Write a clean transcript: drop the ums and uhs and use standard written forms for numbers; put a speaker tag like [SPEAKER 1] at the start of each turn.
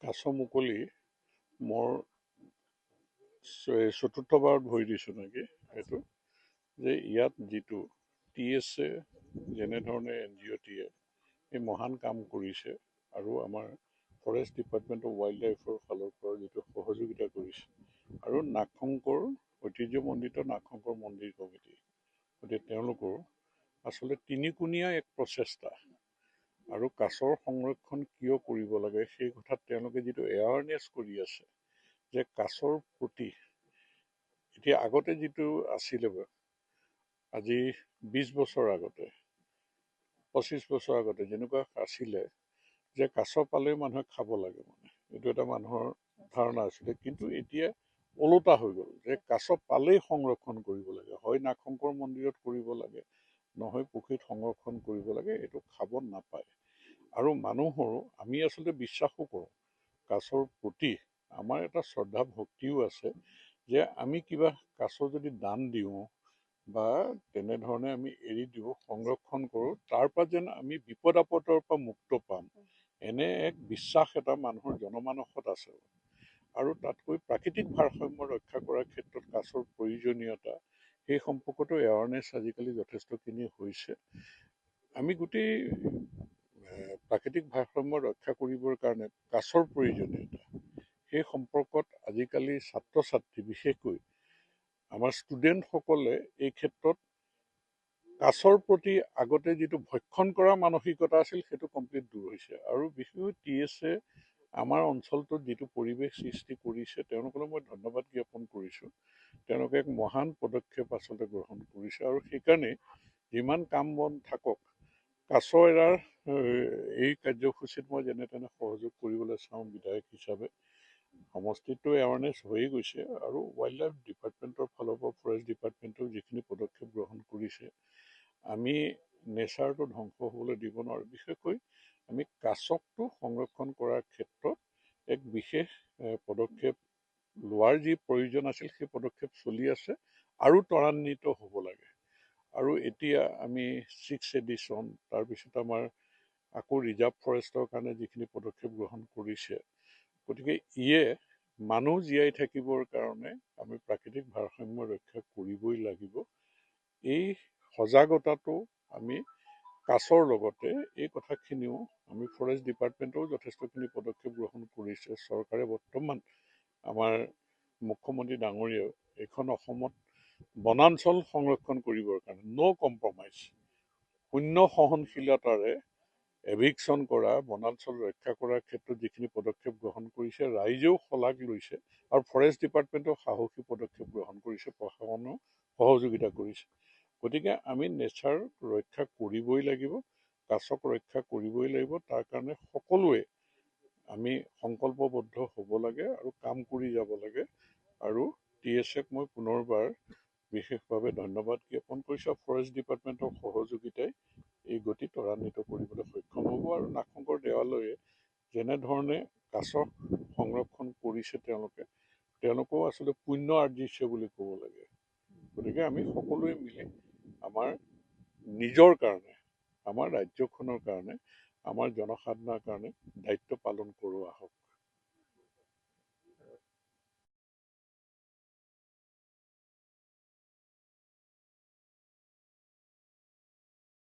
[SPEAKER 1] কাছ মুকলি মোৰ চতুৰ্থবাৰত ভৰি দিছোঁ নেকি এইটো যে ইয়াত যিটো TSA যেনেধৰণে NGOটিয়ে এই মহান কাম কৰিছে আৰু আমাৰ ফৰেষ্ট ডিপাৰ্টমেণ্ট অফ ৱাইল্ড লাইফৰ ফালৰ পৰা যিটো সহযোগিতা কৰিছে আৰু নাগশংকৰ ঐতিহ্যমণ্ডিত নাগশংকৰ মন্দিৰ কমিটি গতিকে তেওঁলোকৰ আচলতে তিনিকোণীয়া এক প্ৰচেষ্টা আৰু কাছৰ সংৰক্ষণ কিয় কৰিব লাগে সেই কথাত তেওঁলোকে যিটো এৱাৰনেছ কৰি আছে যে কাছৰ প্ৰতি এতিয়া আগতে যিটো আছিলে আজি 20 বছৰ আগতে 25 বছৰ আগতে যেনেকুৱা আছিলে যে কাছ পালেই মানুহে খাব লাগে মানে এইটো এটা মানুহৰ ধাৰণা আছিলে কিন্তু এতিয়া ওলোটা হৈ গ'ল যে কাছ পালেই সংৰক্ষণ কৰিব লাগে হয় নাগশংকৰ মন্দিৰত কৰিব লাগে নহয় পুখুৰীত সংৰক্ষণ কৰিব লাগে এইটো খাব নাপায় আৰু মানুহৰো আমি আচলতে বিশ্বাসো কৰোঁ কাছৰ প্ৰতি আমাৰ এটা শ্ৰদ্ধা ভক্তিও আছে যে আমি কিবা কাছ যদি দান দিওঁ বা তেনেধৰণে আমি এৰি দিওঁ সংৰক্ষণ কৰোঁ তাৰ পৰা যেন আমি বিপদ আপদৰ পৰা মুক্ত পাম এনে এক বিশ্বাস এটা মানুহৰ জনমানসত আছে আৰু তাতকৈ প্ৰাকৃতিক ভাৰসাম্য ৰক্ষা কৰাৰ ক্ষেত্ৰত কাছৰ প্ৰয়োজনীয়তা সেই সম্পৰ্কতো এৱাৰনেছ আজিকালি যথেষ্টখিনি হৈছে আমি গোটেই প্ৰাকৃতিক ভাৰসাম্য ৰক্ষা কৰিবৰ কাৰণে কাছৰ প্ৰয়োজনীয়তা সেই সম্পৰ্কত আজিকালি ছাত্ৰ ছাত্ৰী বিশেষকৈ আমাৰ ষ্টুডেণ্টসকলে এই ক্ষেত্ৰত কাছৰ প্ৰতি আগতে যিটো ভক্ষণ কৰা মানসিকতা আছিল সেইটো কমপ্লিট দূৰ হৈছে আৰু বিশেষকৈ TSA আমাৰ অঞ্চলটোত যিটো পৰিৱেশ সৃষ্টি কৰিছে তেওঁলোকলৈ মই ধন্যবাদ জ্ঞাপন কৰিছোঁ তেওঁলোকে এক মহান পদক্ষেপ আচলতে গ্ৰহণ কৰিছে আৰু সেইকাৰণে যিমান কাম বন থাকক কাছ এৰাৰ এই কাৰ্যসূচীত মই যেনে তেনে সহযোগ কৰিবলৈ চাওঁ বিধায়ক হিচাপে সমষ্টিটো এৱাৰনেছ হৈয়ে গৈছে আৰু ৱাইল্ড লাইফ ডিপাৰ্টমেণ্টৰ ফালৰ পৰা ফৰেষ্ট ডিপাৰ্টমেণ্টেও যিখিনি পদক্ষেপ গ্ৰহণ কৰিছে আমি নেচাৰটো ধ্বংস হ'বলৈ দিব নোৱাৰোঁ বিশেষকৈ আমি কাছকটো সংৰক্ষণ কৰাৰ ক্ষেত্ৰত এক বিশেষ পদক্ষেপ লোৱাৰ যি প্ৰয়োজন আছিল সেই পদক্ষেপ চলি আছে আৰু ত্বৰান্বিত হ'ব লাগে আৰু এতিয়া আমি 6th এডিশ্যন তাৰপিছত আমাৰ আকৌ ৰিজাৰ্ভ ফৰেষ্টৰ কাৰণে যিখিনি পদক্ষেপ গ্ৰহণ কৰিছে গতিকে ইয়ে মানুহ জীয়াই থাকিবৰ কাৰণে আমি প্ৰাকৃতিক ভাৰসাম্য ৰক্ষা কৰিবই লাগিব এই সজাগতাটো আমি কাছৰ লগতে এই কথাখিনিও আমি ফৰেষ্ট ডিপাৰ্টমেণ্টেও যথেষ্টখিনি পদক্ষেপ গ্ৰহণ কৰিছে চৰকাৰে বৰ্তমান আমাৰ মুখ্যমন্ত্ৰী ডাঙৰীয়াও এইখন অসমত বনাঞ্চল সংৰক্ষণ কৰিবৰ কাৰণে ন' কম্প্ৰমাইজ শূন্য সহনশীলতাৰে এভিকশ্যন কৰা বনাঞ্চল ৰক্ষা কৰাৰ ক্ষেত্ৰত যিখিনি পদক্ষেপ গ্ৰহণ কৰিছে ৰাইজেও শলাগ লৈছে আৰু ফৰেষ্ট ডিপাৰ্টমেণ্টেও সাহসী পদক্ষেপ গ্ৰহণ কৰিছে প্ৰশাসনেও সহযোগিতা কৰিছে গতিকে আমি নেচাৰ ৰক্ষা কৰিবই লাগিব কাছক ৰক্ষা কৰিবই লাগিব তাৰ কাৰণে সকলোৱে আমি সংকল্পবদ্ধ হ'ব লাগে আৰু কাম কৰি যাব লাগে আৰু TSAক মই পুনৰবাৰ বিশেষভাৱে ধন্যবাদ জ্ঞাপন কৰিছোঁ ফৰেষ্ট ডিপাৰ্টমেণ্টৰ সহযোগিতাই এই গতি ত্বৰান্বিত কৰিবলৈ সক্ষম হ'ব আৰু নাগশংকৰ দেৱালয়ে যেনেধৰণে কাছক সংৰক্ষণ কৰিছে তেওঁলোকেও আচলতে পুণ্য আৰ্জিছে বুলি ক'ব লাগে গতিকে আমি সকলোৱে মিলি আমাৰ নিজৰ কাৰণে আমাৰ ৰাজ্যখনৰ কাৰণে আমাৰ জনসাধাৰণৰ কাৰণে দায়িত্ব পালন কৰোঁ আহক